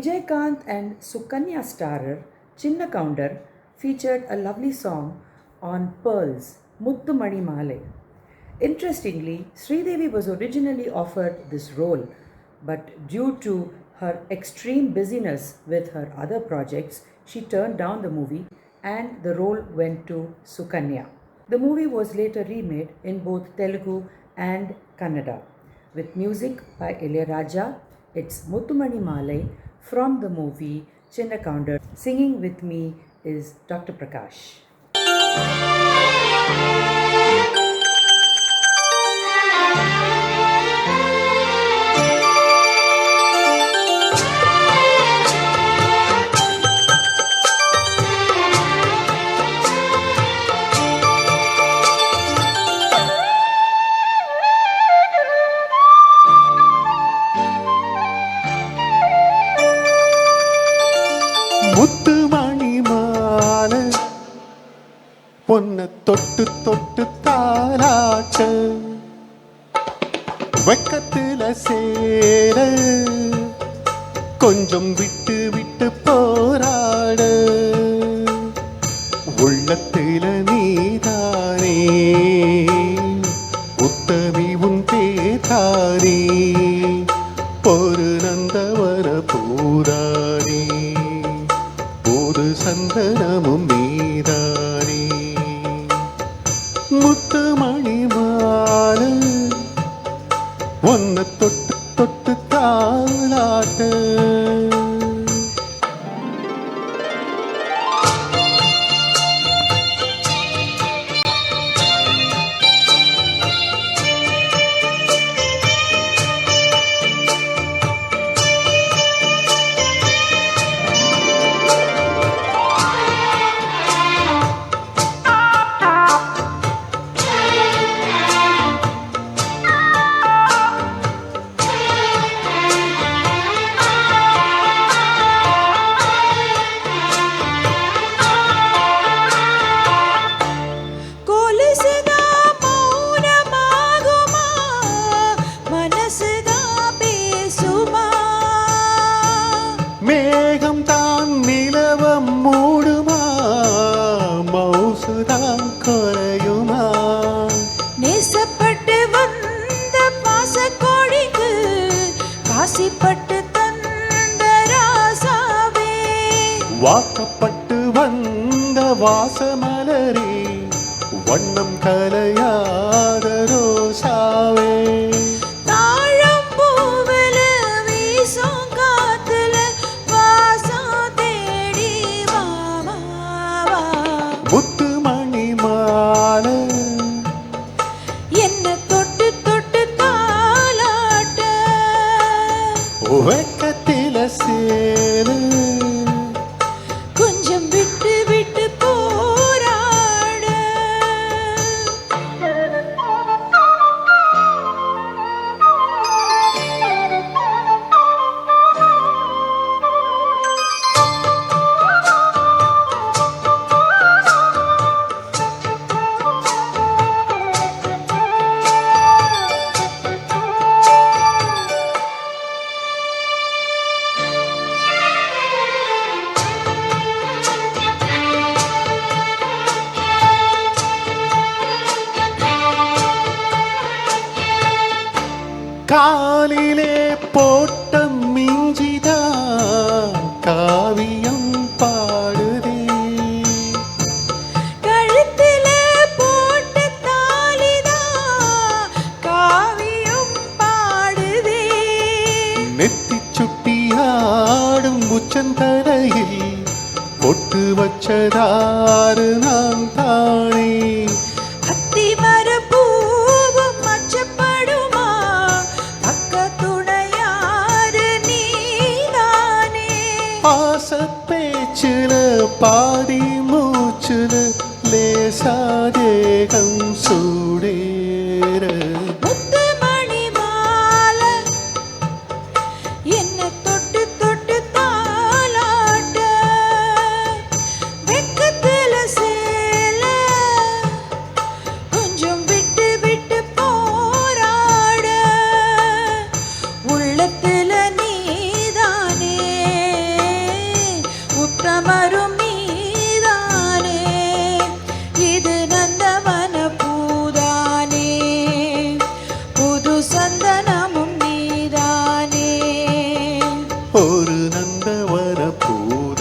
Vijaykanth and Sukanya starer Chinna Counter featured a lovely song on Pearls, Muttu Mani Male. Interestingly, Sridevi was originally offered this role, but due to her extreme busyness with her other projects, she turned down the movie and the role went to Sukanya. The movie was later remade in both Telugu and Kannada. With music by Ilayaraja, it's Muttumani Malai from the movie Chinna. Singing with me is Dr. Prakash. முத்து மணி மாலை பொன்ன தொட்டு தொட்டு தாலாட்ட வெக்கத்துல சேர கொஞ்சம் விட்டு விட்டு போராட உள்ளத்துல நீதானே உத்தமி உன் பேதானே ஒரு நந்தவர பூரானே போது சந்தனமும் நீதானே முத்து மணி மாலை ஒன்ன தொட்டு தொட்டு தாளாட்ட மேகம் தான் நிலவம் மூடுமா மௌசுதான் குறையுமா நேசப்பட்டு வந்த பாசக்கோழிக்கு காசிப்பட்டு தந்த ராசாவே வாக்கப்பட்டு வந்த வாசமலரே வண்ணம் கலையாத ரோசாவே முத்து மணி மாலை என்ன தொட்டு தொட்டு தாளாட்ட வெக்கத்தில சேரு கொஞ்சம் விட்டு விட்டு போராட காலிலே போட்ட மிஞ்சிதா காவியம் பாடுதே கழுத்துல போட்ட தாலிதா காவியம் பாடுதே நெத்தி சுட்டியாடும் உச்சந்தரையில் பொட்டு வச்சதாறு நான் தானே அத்தி மர பூவும் மச்சப்படுமா பக்க துணையாரு நீதானே ஆச பேச்சுல பாதி மூச்சுல லேசாதேகம் சூடேற முத்து மணி மாலை என்ன தொட்டு தொட்டு தாளாட்ட வெக்கத்துல சேல கொஞ்சம் விட்டு விட்டு போராட உள்ளத்துல நீதானே ஊத